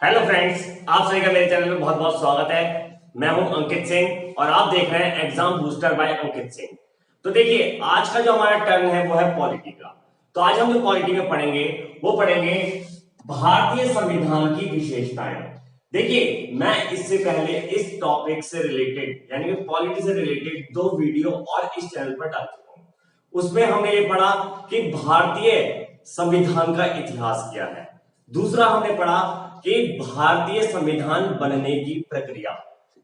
Hello friends, आप सभी का मेरे चैनल में बहुत बहुत स्वागत है। मैं हूं अंकित सिंह और आप देख रहे हैं exam booster bye Ankit Singh. तो देखिए, आज का जो हमारा टर्न है वो है पॉलिटी का। तो आज हम जो पॉलिटी में पढ़ेंगे वो पढ़ेंगे भारतीय संविधान की विशेषताएं। देखिए, मैं इससे पहले इस टॉपिक से रिलेटेड यानी कि पॉलिटी से रिलेटेड 2 वीडियो और इस चैनल पर डाल चुका हूं। उसमें हमने ये पढ़ा कि भारतीय संविधान का इतिहास क्या है। दूसरा हमने पढ़ा कि भारतीय संविधान बनने की प्रक्रिया,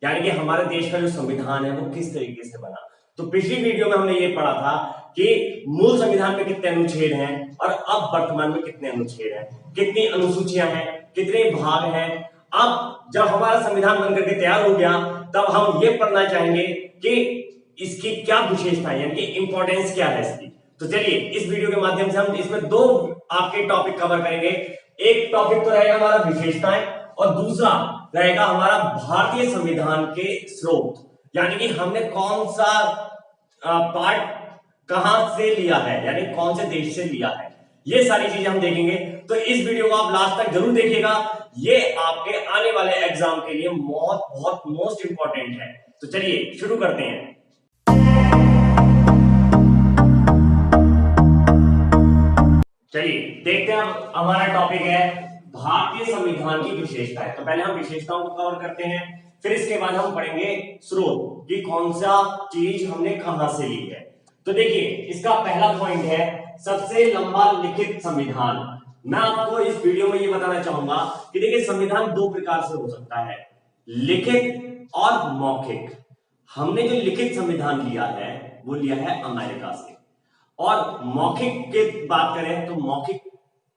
यानी कि हमारे देश का जो संविधान है वो किस तरीके से बना। तो पिछली वीडियो में हमने ये पढ़ा था कि मूल संविधान में कितने अनुच्छेद हैं और अब वर्तमान में कितने अनुच्छेद हैं, कितनी अनुसूचियां हैं, कितने भाग हैं। अब जब हमारा संविधान बनकर के तैयार हो गया तब हम ये पढ़ना चाहेंगे कि इसकी क्या विशेषता है, यानी कि इंपॉर्टेंस क्या है इसकी। तो चलिए, इस वीडियो के माध्यम से हम इसमें 2 आपके टॉपिक कवर करेंगे। एक टॉपिक तो रहेगा हमारा विशेषताएं और दूसरा रहेगा हमारा भारतीय संविधान के स्रोत, यानी कि हमने कौन सा पार्ट कहां से लिया है, यानी कौन से देश से लिया है। ये सारी चीजें हम देखेंगे। तो इस वीडियो को आप लास्ट तक जरूर देखिएगा, ये आपके आने वाले एग्जाम के लिए बहुत बहुत मोस्ट इंपॉर्टेंट है। तो चलिए शुरू करते हैं। चलिए देखते हैं, हमारा टॉपिक है भारतीय संविधान की विशेषताएं। तो पहले हम विशेषताओं को कवर करते हैं, फिर इसके बाद हम पढ़ेंगे स्रोत कि कौन सा चीज हमने कहां से ली है। तो देखिए, इसका पहला पॉइंट है सबसे लंबा लिखित संविधान। मैं आपको इस वीडियो में ये बताना चाहूंगा कि देखिए, संविधान 2 प्रकार से हो सकता है, लिखित और मौखिक। हमने जो लिखित संविधान लिया है वो लिया है अमेरिका से, और मौखिक की बात करें तो मौखिक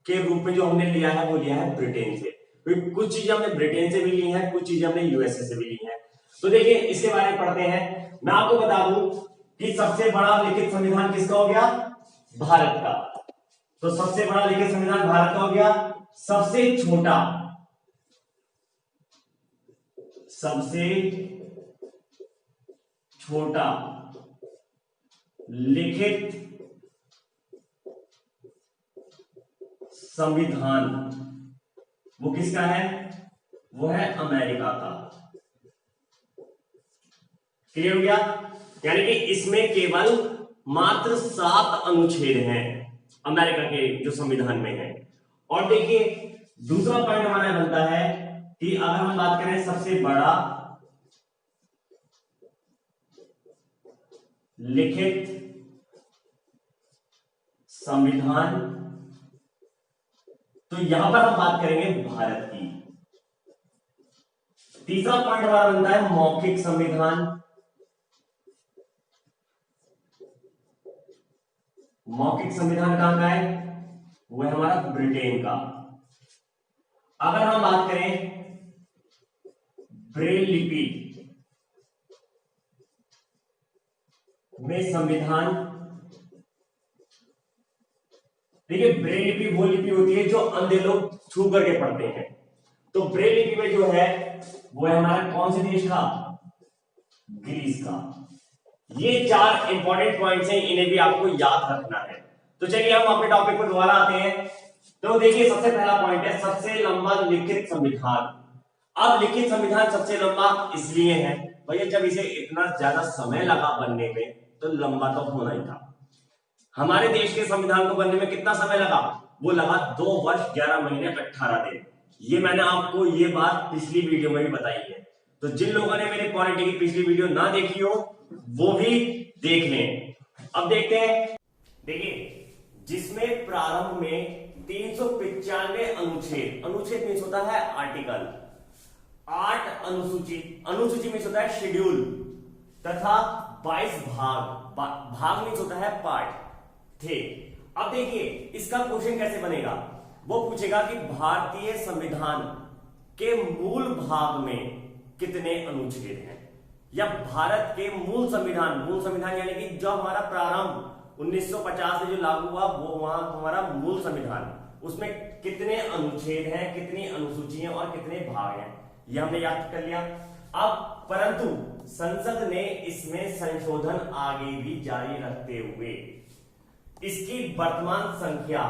के रूप में जो हमने लिया है वो लिया है ब्रिटेन से। कुछ चीजें हमने ब्रिटेन से भी ली हैं, कुछ चीजें हमने यूएसए से भी ली हैं। तो देखिए, इसके बारे में पढ़ते हैं। मैं आपको बता दूं कि सबसे बड़ा लिखित संविधान किसका हो गया? भारत का। तो सबसे बड़ा लिखित संविधान भारत का हो गया। सबसे छोटा लिखित संविधान वो किसका है? वो है अमेरिका का। क्लियर हो गया? यानी कि इसमें केवल मात्र 7 अनुच्छेद हैं अमेरिका के जो संविधान में है। और देखिए, दूसरा पॉइंट हमारा बनता है कि अगर हम बात करें सबसे बड़ा लिखित संविधान, तो यहां पर हम बात करेंगे भारत की। तीसरा पॉइंट हमारा बनता है मौखिक संविधान। मौखिक संविधान कहां का है? वो है हमारा ब्रिटेन का। अगर हम बात करें ब्रेल लिपि में संविधान, देखिए, ब्रेल लिपि वो लिपि होती है जो अंधे लोग छू करके पढ़ते हैं। तो ब्रेल लिपि में जो है वो है हमारा कौन से देश का? ग्रीस का। ये 4 इंपॉर्टेंट पॉइंट्स हैं, इन्हें भी आपको याद रखना है। तो चलिए हम अपने टॉपिक पर दोबारा आते हैं। तो देखिए, सबसे पहला पॉइंट है सबसे लंबा लिखित संविधान। अब लिखित संविधान सबसे लंबा इसलिए है भैया, जब इसे इतना ज्यादा समय लगा बनने में तो लंबा तो होना ही था। हमारे देश के संविधान को बनने में कितना समय लगा? वो लगा 2 वर्ष 11 महीने 18 दिन। ये मैंने आपको ये बात पिछली वीडियो में भी बताई है। तो जिन लोगों ने मेरे पॉलिटी की पिछली वीडियो ना देखी हो वो भी देख लें। अब देखते हैं। देखिए, जिसमें प्रारंभ में 395 अनुच्छेद मीन्स होता है आर्टिकल, 8 अनुसूची मीन्स होता है शेड्यूल, तथा 22 भाग मीन्स होता है पार्ट थे। अब देखिए, इसका क्वेश्चन कैसे बनेगा? वो पूछेगा कि भारतीय संविधान के मूल भाग में कितने अनुच्छेद हैं, या भारत के मूल संविधान यानी कि जो हमारा प्रारंभ 1950 से जो लागू हुआ वो वहां हमारा मूल संविधान, उसमें कितने अनुच्छेद हैं, कितनी अनुसूची हैं और कितने भाग हैं, ये हमने याद कर लिया। अब परंतु संसद ने इसमें संशोधन आगे भी जारी रखते हुए इसकी वर्तमान संख्या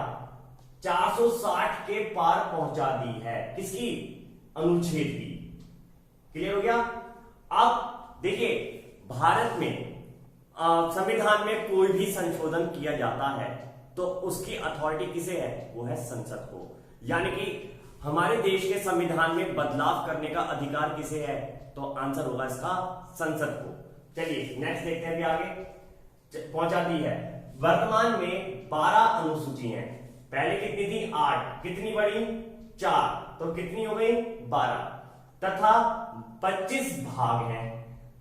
460 के पार पहुंचा दी है। किसकी? अनुच्छेद भी। क्लियर हो गया? अब देखिए, भारत में संविधान में कोई भी संशोधन किया जाता है तो उसकी अथॉरिटी किसे है? वो है संसद को। यानी कि हमारे देश के संविधान में बदलाव करने का अधिकार किसे है? तो आंसर होगा इसका संसद को। चलिए नेक्स्ट देखते हैं, अभी आगे पहुंचा दी है। वर्तमान में 12 अनुसूची हैं। पहले कितनी थी? 8। कितनी बढ़ी? 4, तो कितनी हो गई? 12। तथा 25 भाग हैं।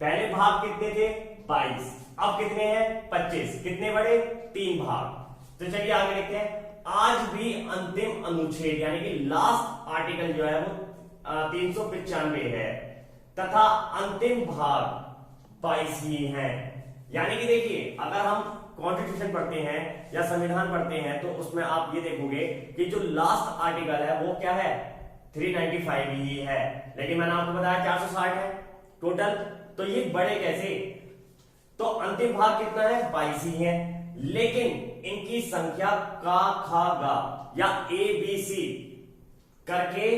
पहले भाग कितने थे? 22। अब कितने हैं? 25। कितने बढ़े? 3 भाग। तो चलिए आगे देखते हैं। आज भी अंतिम अनुच्छेद यानी कि लास्ट आर्टिकल जो है वो 395 है तथा अंतिम भाग 22 ही है। यानी कि देखिए, अगर हम कॉन्स्टिट्यूशन पढ़ते हैं या संविधान पढ़ते हैं तो उसमें आप ये देखोगे कि जो लास्ट आर्टिकल है वो क्या है? 395 ही है। लेकिन मैंने आपको बताया 460 है टोटल। तो ये बढ़े कैसे? तो अंतिम भाग कितना है? 22 ही है। लेकिन इनकी संख्या का, खा, गा या ABC करके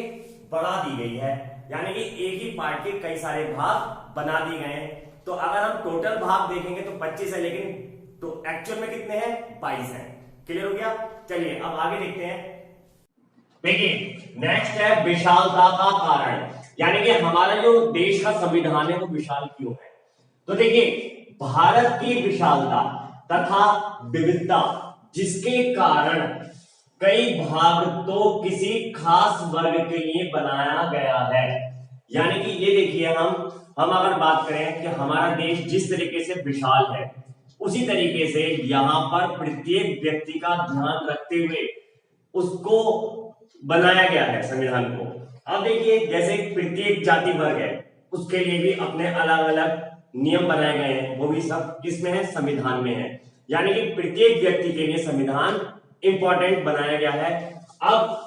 बढ़ा दी गई है। यानी कि एक ही पार्ट के कई सारे भाग बना दिए गए हैं। तो अगर हम टोटल भाग देखेंगे तो 25 है, लेकिन तो एक्चुअल में कितने हैं? 22 हैं। क्लियर हो गया? चलिए अब आगे देखते हैं। देखिए नेक्स्ट है विशालता का कारण। यानी कि हमारा जो देश का संविधान है वो विशाल क्यों है? तो देखिए, भारत की विशालता तथा विविधता जिसके कारण कई भाग तो किसी खास वर्ग के लिए बनाया गया है। यानी कि ये देखिए, हम अगर बात करें कि हमारा देश जिस तरीके से विशाल है उसी तरीके से यहां पर प्रत्येक व्यक्ति का ध्यान रखते हुए उसको बनाया गया है संविधान को। अब देखिए, जैसे प्रत्येक जाति वर्ग है उसके लिए भी अपने अलग अलग नियम बनाए गए हैं, वो भी सब किसमें है? संविधान में है। यानी कि प्रत्येक व्यक्ति के लिए संविधान इंपॉर्टेंट बनाया गया है। अब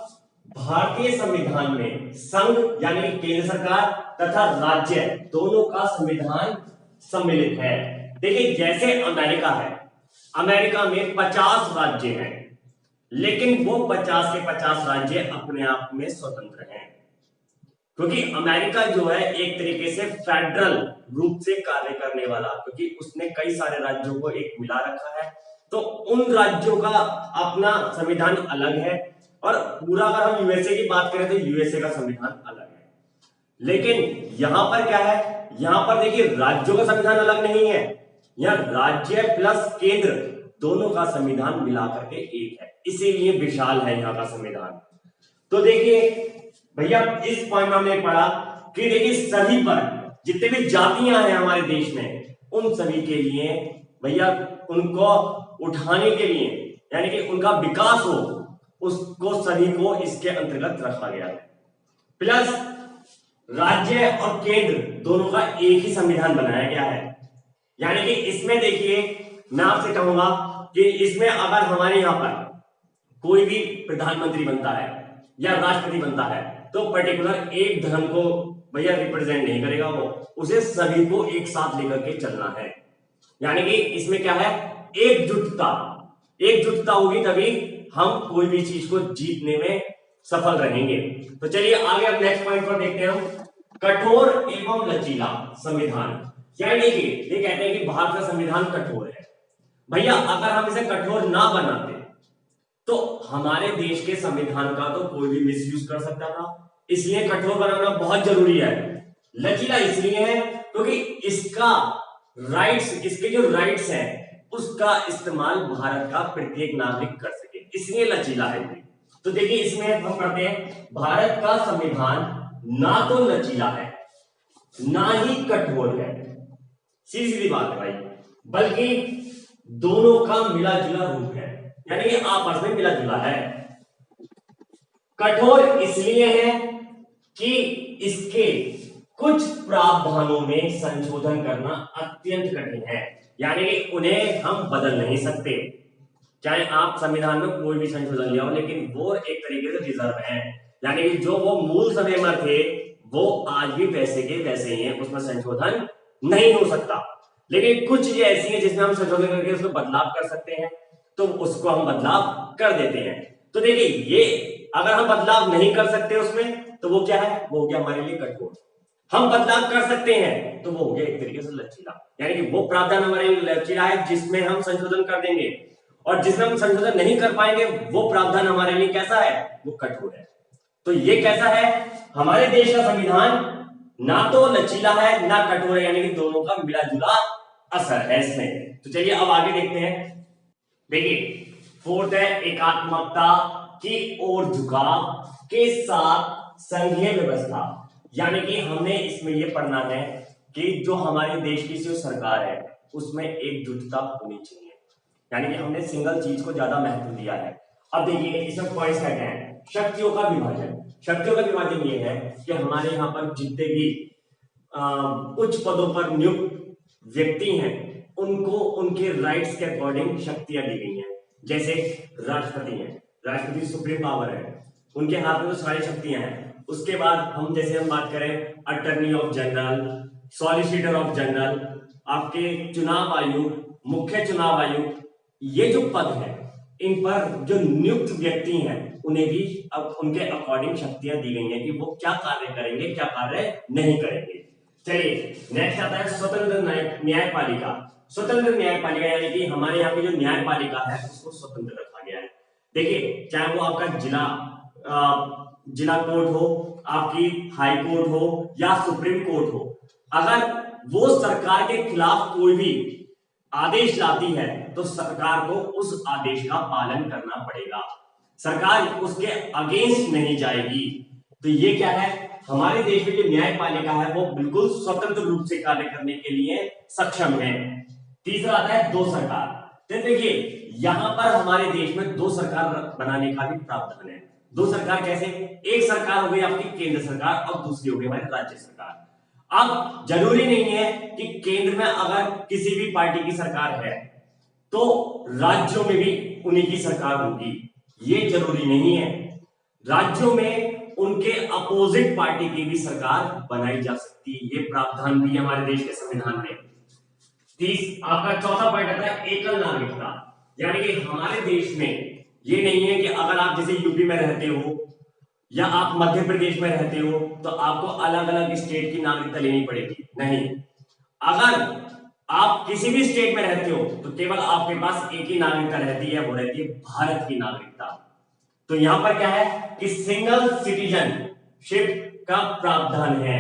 भारतीय संविधान में संघ यानी कि केंद्र सरकार तथा राज्य दोनों का संविधान सम्मिलित है। देखिए, जैसे अमेरिका है, अमेरिका में 50 राज्य हैं, लेकिन वो 50 के 50 राज्य अपने आप में स्वतंत्र हैं, क्योंकि अमेरिका जो है एक तरीके से फेडरल रूप से कार्य करने वाला, क्योंकि उसने कई सारे राज्यों को एक मिला रखा है। तो उन राज्यों का अपना संविधान अलग है, और पूरा अगर हम यूएसए की बात करें तो यूएसए का संविधान अलग है। लेकिन यहां पर क्या है? यहां पर देखिए, राज्यों का संविधान अलग नहीं है, यहां राज्य प्लस केंद्र दोनों का संविधान मिलाकर के एक है, इसीलिए विशाल है यहाँ का संविधान। तो देखिए भैया, इस पॉइंट में हमने पढ़ा कि देखिए, सभी पर जितने भी जातियां हैं हमारे देश में उन सभी के लिए भैया उनको उठाने के लिए, यानी कि उनका विकास हो, उसको सभी को इसके अंतर्गत रखा गया है। प्लस राज्य और केंद्र दोनों का एक ही संविधान बनाया गया है। यानी कि इसमें देखिए, मैं आपसे कहूंगा कि इसमें अगर हमारे यहां पर कोई भी प्रधानमंत्री बनता है या राष्ट्रपति बनता है तो पर्टिकुलर एक धर्म को भैया रिप्रेजेंट नहीं करेगा, वो उसे सभी को एक साथ लेकर के चलना है। यानी कि इसमें क्या है? एकजुटता होगी तभी हम कोई भी चीज को जीतने में सफल रहेंगे। तो चलिए आगे अब नेक्स्ट पॉइंट पर देखते हैं हम, कठोर एवं लचीला संविधान। यानी कि ये कहते हैं कि भारत का संविधान कठोर है। भैया अगर हम इसे कठोर ना बनाते तो हमारे देश के संविधान का तो कोई भी मिसयूज कर सकता था, इसलिए कठोर बनाना बहुत जरूरी है। लचीला इसलिए है क्योंकि इसका राइट्स, इसके जो राइट्स हैं उसका इस्तेमाल भारत का प्रत्येक नागरिक कर सके, इसलिए लचीला है। तो देखिए, इसमें हम पढ़ते हैं, भारत का संविधान ना तो लचीला है ना ही कठोर है, सीधी सीधी बात है भाई, बल्कि दोनों का मिला जुला रूप है, यानी कि आपस में मिला जुला है। कठोर इसलिए है कि इसके कुछ प्रावधानों में संशोधन करना अत्यंत कठिन है, यानी कि उन्हें हम बदल नहीं सकते। चाहे आप संविधान में कोई भी संशोधन ले आओ, लेकिन वो एक तरीके से रिजर्व है, यानी कि जो वो मूल समय में थे वो आज भी वैसे के वैसे ही हैं, उसमें संशोधन नहीं हो सकता। लेकिन कुछ चीजें ऐसी हैं जिसमें हम संशोधन करके उसमें बदलाव कर सकते हैं, तो उसको हम बदलाव कर देते हैं। तो देखिए, ये अगर हम बदलाव नहीं कर सकते उसमें तो वो क्या है, वो हो गया हमारे लिए कठोर। हम बदलाव कर सकते हैं तो वो हो गया एक तरीके से लचीला, यानी कि वो प्रावधान हमारे लिए लचीला है जिसमें हम संशोधन कर देंगे, और जिसमें हम संशोधन नहीं कर पाएंगे वो प्रावधान हमारे लिए कैसा है, वो कठोर है। तो ये कैसा है, हमारे देश का संविधान ना तो लचीला है ना कठोर है, यानी कि दोनों का मिला जुला असर है इसमें। तो चलिए अब आगे देखते हैं। देखिए फोर्थ है एकात्मकता की ओर झुकाव के साथ संघीय व्यवस्था, यानी कि हमने इसमें यह पढ़ना है कि जो हमारे देश की जो सरकार है उसमें एकजुटता होनी चाहिए, यानी कि हमने सिंगल चीज को ज्यादा महत्व दिया है। अब देखिए इसमें पॉइंट्स क्या क्या है, शक्तियों का विभाजन। शक्तियों का विभाजन ये है कि हमारे यहाँ पर जितने भी उच्च पदों पर नियुक्त व्यक्ति हैं उनको उनके राइट्स के अकॉर्डिंग शक्तियां दी गई हैं। जैसे राष्ट्रपति हैं, राष्ट्रपति सुप्रीम पावर है, उनके हाथ में तो सारी शक्तियां हैं। उसके बाद हम जैसे हम बात करें attorney of general, solicitor of general, आपके चुनाव आयुक्त, मुख्य चुनाव आयुक्त, ये जो पद है इन पर जो नियुक्त व्यक्ति हैं उन्हें भी अब उनके अकॉर्डिंग शक्तियां दी गई हैं कि वो क्या कार्य करेंगे क्या कार्य नहीं करेंगे। चलिए नेक्स्ट आता है स्वतंत्र न्यायपालिका। स्वतंत्र न्यायपालिका यानी कि हमारे यहाँ की जो न्यायपालिका है उसको स्वतंत्र रखा गया है। देखिए चाहे वो आपका जिला कोर्ट हो, आपकी हाई कोर्ट हो या सुप्रीम कोर्ट हो, अगर वो सरकार के खिलाफ कोई भी आदेश लाती है तो सरकार को उस आदेश का पालन करना पड़ेगा, सरकार उसके अगेंस्ट नहीं जाएगी। तो ये क्या है, हमारे देश में जो न्यायपालिका है वो बिल्कुल स्वतंत्र रूप से कार्य करने के लिए सक्षम है। तीसरा आता है दो सरकार। तो देखिए यहां पर हमारे देश में दो सरकार बनाने का भी प्रावधान है। दो सरकार कैसे, एक सरकार हो गई आपकी केंद्र सरकार और दूसरी हो गई हमारी राज्य सरकार। अब जरूरी नहीं है कि केंद्र में अगर किसी भी पार्टी की सरकार है तो राज्यों में भी उन्हीं की सरकार होगी, ये जरूरी नहीं है। राज्यों में उनके अपोजिट पार्टी की भी सरकार बनाई जा सकती है, ये प्रावधान भी हमारे देश के संविधान में। आपका चौथा पॉइंट आता है एकल नागरिकता, यानी कि हमारे देश में ये नहीं है कि अगर आप जैसे यूपी में रहते हो या आप मध्य प्रदेश में रहते हो तो आपको अलग अलग स्टेट की नागरिकता लेनी पड़ेगी, नहीं। अगर आप किसी भी स्टेट में रहते हो तो केवल आपके पास एक ही नागरिकता रहती है, वो रहती है भारत की नागरिकता। तो यहां पर क्या है कि सिंगल सिटीजनशिप का प्रावधान है।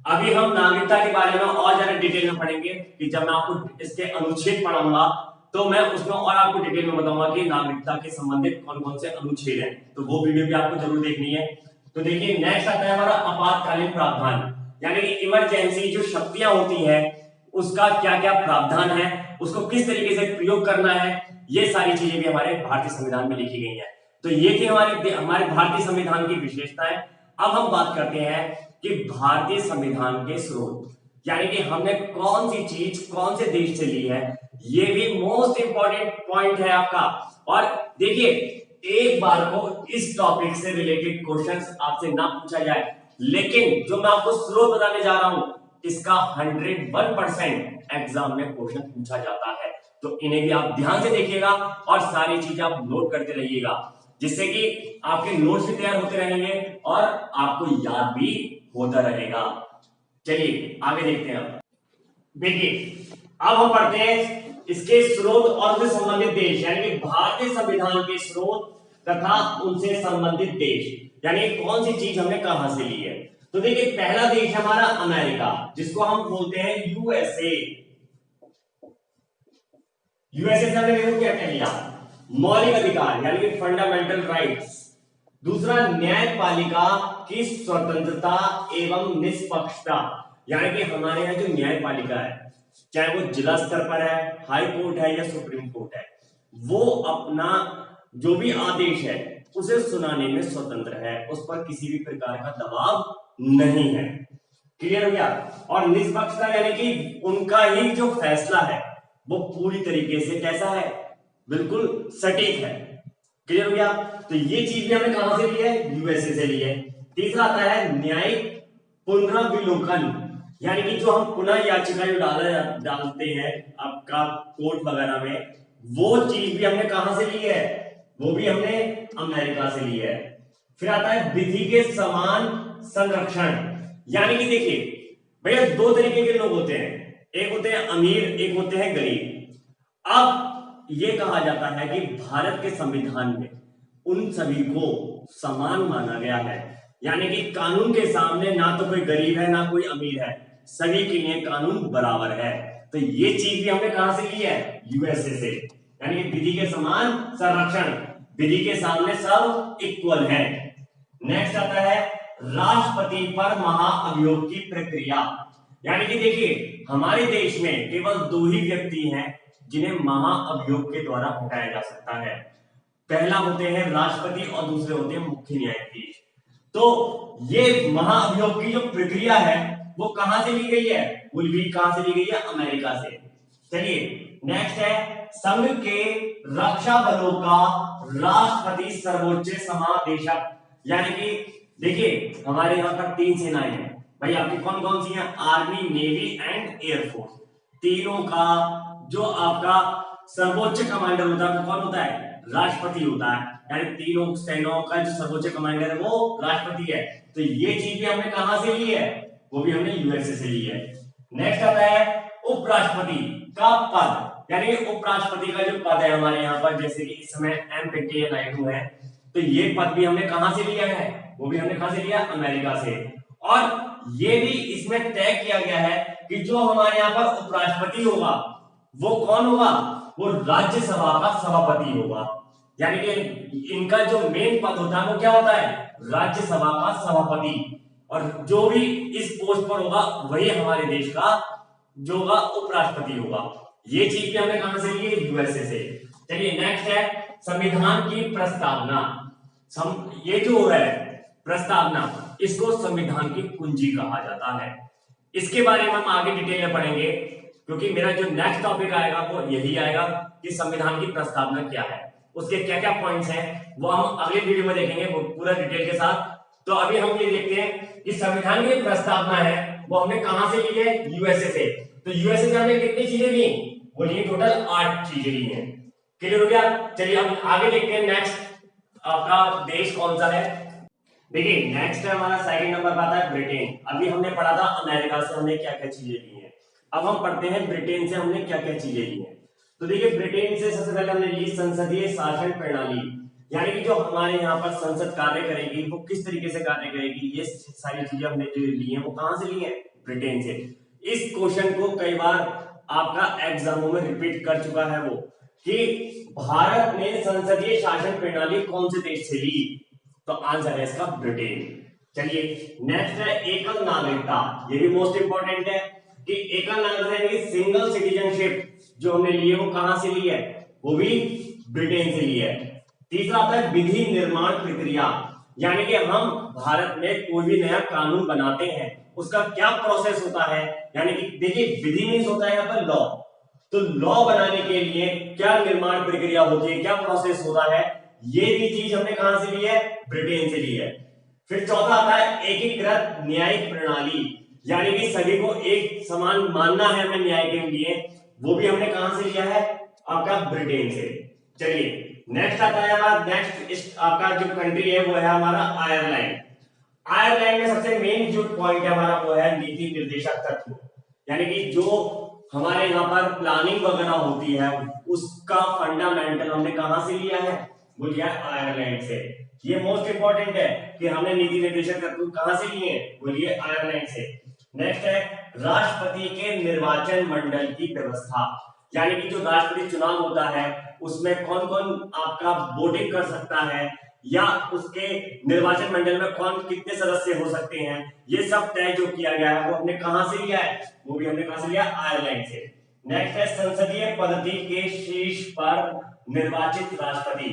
अभी हम नागरिकता के बारे में और ज्यादा डिटेल में पढ़ेंगे कि जब मैं आपको इसके अनुच्छेद पढ़ाऊंगा तो मैं उसमें और आपको डिटेल में बताऊंगा कि नागरिकता के संबंधित कौन कौन से अनुच्छेद हैं, तो वो वीडियो भी आपको जरूर देखनी है। तो देखिए नेक्स्ट आता है हमारा आपातकालीन प्रावधान, यानी कि इमरजेंसी जो शक्तियां होती हैं उसका क्या क्या प्रावधान है, उसको किस तरीके से प्रयोग करना है, ये सारी चीजें भी हमारे भारतीय संविधान में लिखी गई हैं। तो ये थी हमारे भारतीय संविधान की विशेषताएं। अब हम बात करते हैं कि भारतीय संविधान के स्रोत, यानी कि हमने कौन सी चीज कौन से देश से ली है, ये भी मोस्ट इंपॉर्टेंट पॉइंट है आपका। और देखिए एक बार को इस टॉपिक से रिलेटेड क्वेश्चंस आपसे ना पूछा जाए, लेकिन जो मैं आपको स्रोत बताने जा रहा हूं इसका 101% एग्जाम में क्वेश्चन पूछा जाता है। तो इन्हें भी आप ध्यान से देखिएगा और सारी चीजें आप नोट करते रहिएगा, जिससे कि आपके नोट्स भी तैयार होते रहेंगे और आपको याद भी होता रहेगा। चलिए आगे देखते हैं। देखिए अब हम पढ़ते हैं इसके स्रोत और उनसे संबंधित देश, यानी कि भारतीय संविधान के स्रोत तथा उनसे संबंधित देश, यानी कौन सी चीज हमने कहां से ली है। तो देखिए पहला देश है हमारा अमेरिका, जिसको हम बोलते हैं यूएसए। यूएसए से हमने देखो क्या कह लिया, मौलिक अधिकार यानी कि फंडामेंटल राइट्स। दूसरा न्यायपालिका की स्वतंत्रता एवं निष्पक्षता, यानी कि हमारे यहाँ जो न्यायपालिका है चाहे वो जिला स्तर पर है, हाई कोर्ट है या सुप्रीम कोर्ट है, वो अपना जो भी आदेश है उसे सुनाने में स्वतंत्र है, उस पर किसी भी प्रकार का दबाव नहीं है। क्लियर हो गया। और निष्पक्षता यानी कि उनका ही जो फैसला है वो पूरी तरीके से कैसा है, बिल्कुल सटीक है। क्लियर हो गया। तो ये चीज भी हमने कहां से ली है, यूएसए से ली है। तीसरा आता है न्यायिक पुनर्विलोकन, यानी कि जो हम पुनः याचिका जो डालते हैं आपका कोर्ट वगैरह में, वो चीज भी हमने कहां से ली है, वो भी हमने अमेरिका से ली है। फिर आता है विधि के समान संरक्षण, यानी कि देखिए भैया दो तरीके के लोग होते हैं, एक होते हैं अमीर, एक होते हैं गरीब। अब ये कहा जाता है कि भारत के संविधान में उन सभी को समान माना गया है, यानी कि कानून के सामने ना तो कोई गरीब है ना कोई अमीर है, सभी के लिए कानून बराबर है। तो ये चीज भी हमने कहां से ली है? यूएसए से, यानी कि विधि के समान संरक्षण, विधि के सामने सब इक्वल है। नेक्स्ट आता है राष्ट्रपति पर महाअभियोग की प्रक्रिया, यानी कि देखिए हमारे देश में केवल दो ही व्यक्ति हैं जिन्हें महाअभियोग के द्वारा हटाया जा सकता है। पहला होते हैं राष्ट्रपति और दूसरे होते हैं मुख्य न्यायाधीश। तो ये महाअभियोग की जो प्रक्रिया है वो कहां से ली गई है? वो भी कहां से ली गई है? अमेरिका से। चलिए नेक्स्ट है संघ के रक्षा बलों का राष्ट्रपति सर्वोच्च समादेशक, यानी कि देखिए हमारे यहाँ पर तीन सेनाएं हैं भाई, आपकी कौन कौन सी हैं? Army, navy and air force. तीनों का जो आपका सर्वोच्च कमांडर होता है वो कौन होता है? राष्ट्रपति होता है, यानी तीनों सेनाओं का जो सर्वोच्च कमांडर है वो राष्ट्रपति है। तो ये चीज भी हमने कहां से ली है? वो भी हमने यूएसए से ली है। नेक्स्ट आता है उपराष्ट्रपति का पद, यानी उपराष्ट्रपति का जो पद है हमारे यहाँ पर, जैसे कि इस समय एम वेंकैया नायडू है, तो ये पद भी हमने कहां से लिया है? वो भी हमने कहां से लिया? अमेरिका से। और ये भी इसमें तय किया गया है कि जो हमारे यहाँ पर उपराष्ट्रपति होगा वो कौन होगा? वो राज्यसभा का सभापति होगा, यानी कि इनका जो मेन पद होता है वो क्या होता है? राज्यसभा का सभापति। और जो भी इस पोस्ट पर होगा वही हमारे देश का जो होगा उपराष्ट्रपति होगा। ये चीज भी हमने कहां से ली है? यूएसए से। चलिए नेक्स्ट है संविधान की प्रस्तावना। ये जो हो रहा है प्रस्तावना, इसको संविधान की कुंजी कहा जाता है। इसके बारे में हम आगे डिटेल में पढ़ेंगे, क्योंकि मेरा जो नेक्स्ट टॉपिक आएगा वो यही आएगा कि संविधान की प्रस्तावना क्या है, उसके क्या क्या पॉइंट्स हैं वो हम अगले वीडियो में देखेंगे वो पूरा डिटेल के साथ। तो अभी हम ये देखते हैं कि संविधान की प्रस्तावना है वो हमने कहां से ली है? यूएसए से। तो यूएसए से हमने कितनी चीजें ली? वो ली टोटल 8 चीजें ली हैं। क्लियर हो गया? चलिए हम आगे देखते हैं नेक्स्ट आपका देश कौन सा है। देखिए नेक्स्ट है हमारा सेकंड नंबर पर आता है ब्रिटेन। अभी हमने पढ़ा था अमेरिका से हमने क्या क्या चीजें ली हैं, अब हम पढ़ते हैं ब्रिटेन से हमने क्या क्या चीजें ली हैं। तो देखिए ब्रिटेन से सबसे पहले हमने ली संसदीय शासन प्रणाली, यानी कि जो हमारे यहाँ पर संसद कार्य करेगी वो किस तरीके से कार्य करेगी, ये सारी चीजें हमने जो ली हैं वो कहां से ली है? ब्रिटेन से। इस क्वेश्चन को कई बार आपका एग्जामों में रिपीट कर चुका है वो, कि भारत ने संसदीय शासन प्रणाली कौन से देश से ली? तो आंसर है इसका ब्रिटेन। चलिए नेक्स्ट है एकल नागरिकता, ये भी मोस्ट इंपॉर्टेंट है कि एकल नागरिकता यानी सिंगल सिटीजनशिप जो हमने ली है वो कहां से ली है? वो भी ब्रिटेन से ली है। तीसरा आता है विधि निर्माण प्रक्रिया, यानी कि हम भारत में कोई भी नया कानून बनाते हैं उसका क्या प्रोसेस होता है, यानी कि देखिए विधि मींस होता है यहाँ पर लॉ, तो लॉ बनाने के लिए क्या निर्माण प्रक्रिया होती है, क्या प्रोसेस होता है, ये भी चीज हमने कहां से ली है? ब्रिटेन से ली है। फिर चौथा आता है एकीकृत न्यायिक प्रणाली, यानी कि सभी को एक समान मानना है हमें न्याय के लिए, वो भी हमने कहां से लिया है? आपका ब्रिटेन से। चलिए नेक्स्ट आता है हमारा नेक्स्ट आपका जो कंट्री है वो है हमारा आयरलैंड। आयरलैंड में सबसे मेन जो पॉइंट है हमारा वो है नीति निर्देशक तत्व, यानी कि जो हमारे यहाँ पर प्लानिंग वगैरह होती है उसका फंडामेंटल हमने कहां से लिया है? वो लिया है आयरलैंड से। ये मोस्ट इंपॉर्टेंट है कि हमने नीति निर्देशक तत्व कहां से लिए? वो लिए आयरलैंड से। नेक्स्ट है राष्ट्रपति के निर्वाचन मंडल की व्यवस्था, यानी कि जो राष्ट्रपति चुनाव होता है उसमें कौन कौन आपका वोटिंग कर सकता है, या उसके निर्वाचन मंडल में कौन कितने सदस्य हो सकते हैं, ये सब तय जो किया गया है वो हमने कहां से लिया है? वो भी हमने कहां से लिया? आयरलैंड से। नेक्स्ट है संसदीय पद्धति के शीर्ष पर निर्वाचित राष्ट्रपति,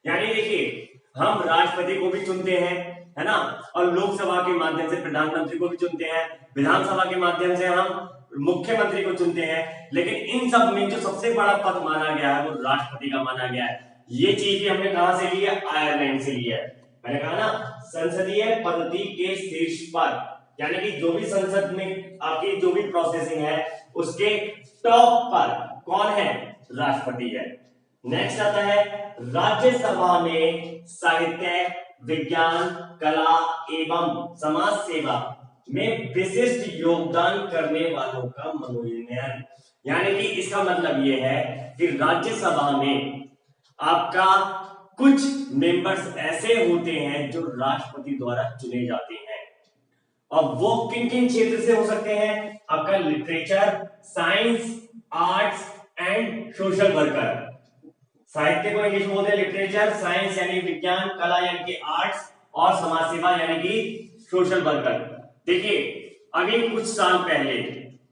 यानी देखिए हम राष्ट्रपति को भी चुनते हैं है ना, और लोकसभा के माध्यम से प्रधानमंत्री को भी चुनते हैं, विधानसभा के माध्यम से हम मुख्यमंत्री को चुनते हैं, लेकिन इन सब में जो सबसे बड़ा पद माना गया है वो राष्ट्रपति का माना गया है। ये चीज भी हमने कहां से ली है? आयरलैंड से ली है। मैंने कहा ना संसदीय पद्धति के शीर्ष पर, यानी कि जो भी संसद में आपकी जो भी प्रोसेसिंग है उसके टॉप पर कौन है? राष्ट्रपति है। नेक्स्ट आता है राज्यसभा में साहित्य विज्ञान, कला एवं समाज सेवा में विशिष्ट योगदान करने वालों का मनोनयन। यानी कि इसका मतलब यह है कि राज्यसभा में आपका कुछ मेंबर्स ऐसे होते हैं जो राष्ट्रपति द्वारा चुने जाते हैं, और वो किन किन क्षेत्र से हो सकते हैं? आपका literature, science, arts and social worker. साहित्य को इंग्लिश में बोलते हैं लिटरेचर, साइंस यानी विज्ञान, कला यानी कि आर्ट्स, और समाज सेवा यानी कि सोशल वर्कर। देखिए अभी कुछ साल पहले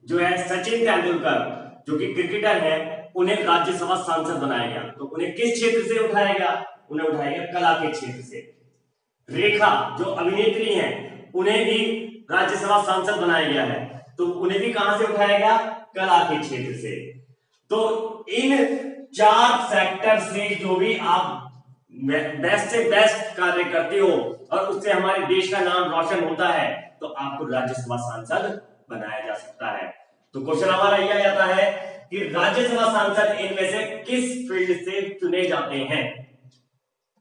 जो है सचिन तेंदुलकर जो कि क्रिकेटर है, उन्हें राज्यसभा सांसद बनाया गया। तो उन्हें किस क्षेत्र से उठाया गया? उन्हें उठाया गया कला के क्षेत्र से। रेखा जो अभिनेत्री हैं, उन्हें भी राज्यसभा सांसद बनाया गया है, तो उन्हें भी कहां से उठाया गया? कला के क्षेत्र से। तो इन 4 सेक्टर से जो भी आप बेस्ट से बेस्ट कार्य करते हो और उससे हमारे देश का नाम रोशन होता है, तो आपको राज्यसभा सांसद बनाया जा सकता है। तो क्वेश्चन हमारा यह आता है कि राज्यसभा सांसद इनमें से किस फील्ड से चुने जाते हैं,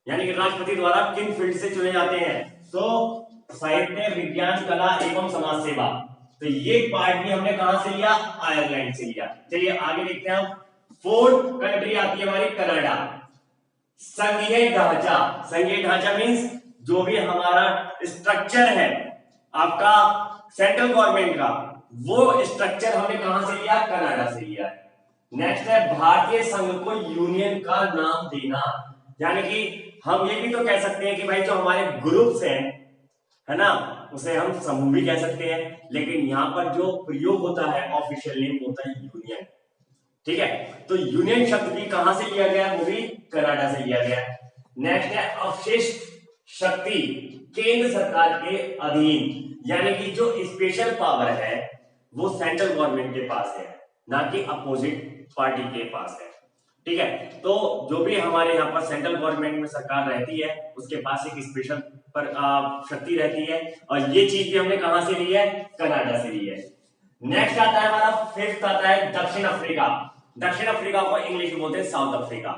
यानी कि राष्ट्रपति द्वारा किन फील्ड से चुने जाते हैं? तो साहित्य, विज्ञान, कला एवं समाज सेवा। तो ये पार्ट भी हमने कहां से लिया? आयरलैंड से लिया। चलिए आगे देखते हैं हम। 4th कंट्री आती है हमारी कनाडा। संघीय ढांचा, संघीय ढांचा मींस जो भी हमारा स्ट्रक्चर है आपका सेंट्रल गवर्नमेंट का, वो स्ट्रक्चर हमने कहां से लिया? कनाडा से लिया है। नेक्स्ट है भारतीय संघ को यूनियन का नाम देना। यानी कि हम ये भी तो कह सकते हैं कि भाई जो हमारे ग्रुप्स हैं, है ना, उसे हम समूह भी कह सकते हैं, लेकिन यहां पर जो प्रयोग होता है ऑफिशियल नेम होता है यूनियन। ठीक है, तो यूनियन शब्द भी कहां से लिया गया? वो भी कनाडा से लिया गया। नेक्स्ट है अवशिष्ट शक्ति केंद्र सरकार के अधीन, यानी कि जो स्पेशल पावर है वो सेंट्रल गवर्नमेंट के पास है, ना कि अपोजिट पार्टी के पास है। ठीक है, तो जो भी हमारे यहाँ पर सेंट्रल गवर्नमेंट में सरकार रहती है उसके पास एक स्पेशल पर शक्ति रहती है, और ये चीज भी हमने कहां से ली है? कनाडा से ली है। नेक्स्ट आता है हमारा 5th आता है दक्षिण अफ्रीका। दक्षिण अफ्रीका को इंग्लिश में बोलते हैं साउथ अफ्रीका।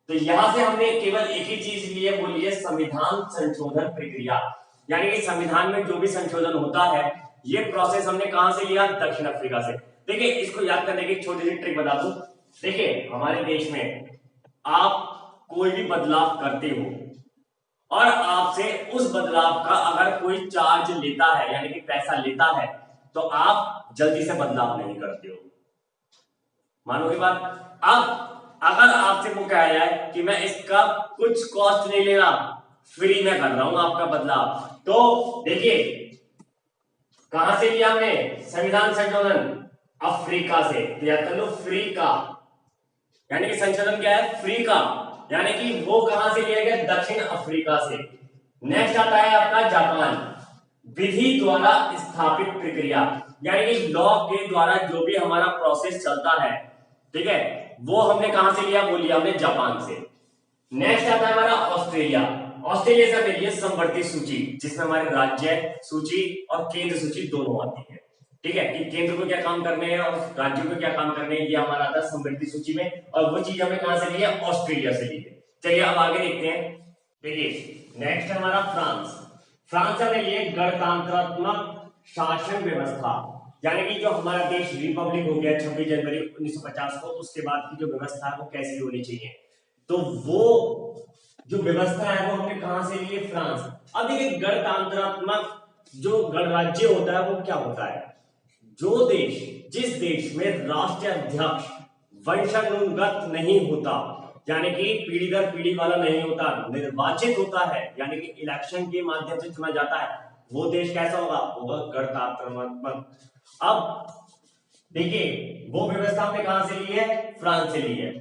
तो यहां से हमने केवल एक ही चीज ली है, वो ली है संविधान संशोधन प्रक्रिया, यानी कि संविधान में जो भी संशोधन होता है ये प्रोसेस हमने कहां से लिया? दक्षिण अफ्रीका से। देखिए इसको याद करने की छोटी सी ट्रिक बता दूं। देखिए हमारे देश में आप कोई भी बदलाव करते हो और आपसे उस बदलाव का अगर कोई चार्ज लेता है, यानी कि पैसा लेता है, तो आप जल्दी से बदलाव नहीं करते हो। मानोगे बात? अब अगर आपसे वो कहा जाए कि मैं इसका कुछ कॉस्ट नहीं ले रहा, फ्री में कर रहा हूं आपका बदलाव, तो देखिए कहां से लिया हमने? संविधान संशोधन अफ्रीका से। तो याद कर लो फ्री का, यानी कि संशोधन क्या है? फ्री का, यानी कि वो कहां से लिया गया? दक्षिण अफ्रीका से। नेक्स्ट आता है आपका जापान। विधि द्वारा स्थापित प्रक्रिया, यानी कि लॉ के द्वारा जो भी हमारा प्रोसेस चलता है, ठीक है, वो हमने कहां से लिया? वो लिया हमने जापान से। नेक्स्ट आता है हमारा ऑस्ट्रेलिया। ऑस्ट्रेलिया से हमने लिया संवर्ती सूची, जिसमें हमारे राज्य सूची और केंद्र सूची दोनों आती है। ठीक है, कि केंद्र को क्या काम करने हैं और राज्यों को क्या काम करने हैं, ये हमारा आता है संवर्ती सूची में, और वो चीज हमें कहां से ली है? ऑस्ट्रेलिया से ली है। चलिए अब आगे देखते हैं। देखिए नेक्स्ट है हमारा फ्रांस। फ्रांस में लिए गणतंत्रात्मक शासन व्यवस्था, यानी कि जो हमारा देश रिपब्लिक हो गया 26 जनवरी 1950 को, उसके बाद की जो व्यवस्था है वो कैसी होनी चाहिए, तो वो जो व्यवस्था है वो हमने कहां से ली है? फ्रांस। अब देखिए गणतंत्रात्मक जो गणराज्य होता है वो क्या होता है? जो देश, जिस देश में राष्ट्रीय अध्यक्ष वंशानुगत नहीं होता, यानी कि पीढ़ी दर पीढ़ी वाला नहीं होता, निर्वाचित होता है, यानी कि इलेक्शन के माध्यम से चुना जाता है, वो देश कैसा होगा? होगा गणतंत्रात्मक। अब देखिए वो व्यवस्था हमने कहां से ली है? फ्रांस से ली है।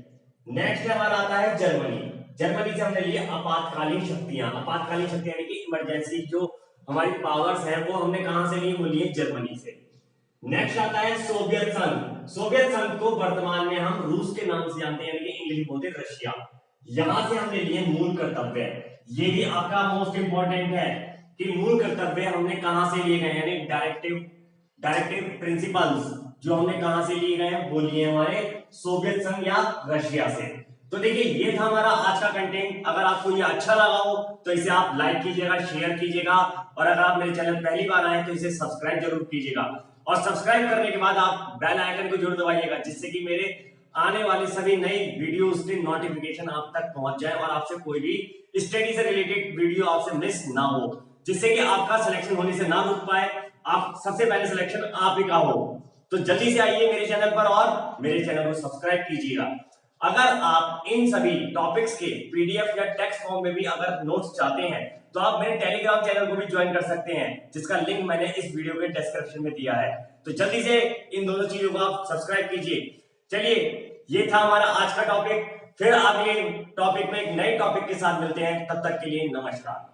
नेक्स्ट हमारा आता है जर्मनी। जर्मनी से हमने लिए आपातकालीन शक्तियां। आपातकालीन शक्ति यानी कि इमरजेंसी जो हमारी पावर्स हैं वो हमने कहां से ली? वो लिए जर्मनी से। नेक्स्ट आता है सोवियत संघ। सोवियत संघ को वर्तमान में हम रूस के नाम से जानते हैं, यानी कि इंग्लिश बोलते हैं रशिया। यहां से हमने लिए मूल कर्तव्य। ये भी आपका मोस्ट इंपॉर्टेंट है कि मूल कर्तव्य हमने कहां से लिए गए, यानी डायरेक्टिव प्रिंसिपल्स जो हमने कहां से लिए गए हैं, वो लिए हमारे सोवियत संघ या रशिया से। तो देखिए ये था हमारा आज का कंटेंट। अगर आपको ये अच्छा लगा हो तो इसे आप लाइक कीजिएगा, शेयर कीजिएगा, और अगर आप मेरे चैनल पहली बार आए तो इसे सब्सक्राइब जरूर कीजिएगा। और सब्सक्राइब करने के बाद आप बेल आइकन को जरूर दबाइएगा, जिससे कि मेरे आने वाली सभी नई वीडियोस की नोटिफिकेशन आप तक पहुंच जाए और आपसे कोई भी स्टडी से रिलेटेड वीडियो आपसे मिस ना हो, जिससे कि आपका सिलेक्शन होने से ना रुक पाए, आप सबसे पहले सिलेक्शन आप ही का हो। तो जल्दी से आइए मेरे चैनल पर और मेरे चैनल को सब्सक्राइब कीजिएगा। अगर आप इन सभी टॉपिक्स के पीडीएफ या टेक्स्ट फॉर्म में भी अगर नोट्स चाहते हैं तो आप मेरे टेलीग्राम चैनल को भी ज्वाइन कर सकते हैं, जिसका लिंक मैंने इस वीडियो के डिस्क्रिप्शन में दिया है। तो जल्दी से इन दोनों चीजों को आप सब्सक्राइब कीजिए। चलिए ये था हमारा आज का टॉपिक, फिर अगले टॉपिक में एक नए टॉपिक के साथ मिलते हैं, तब तक के लिए नमस्कार।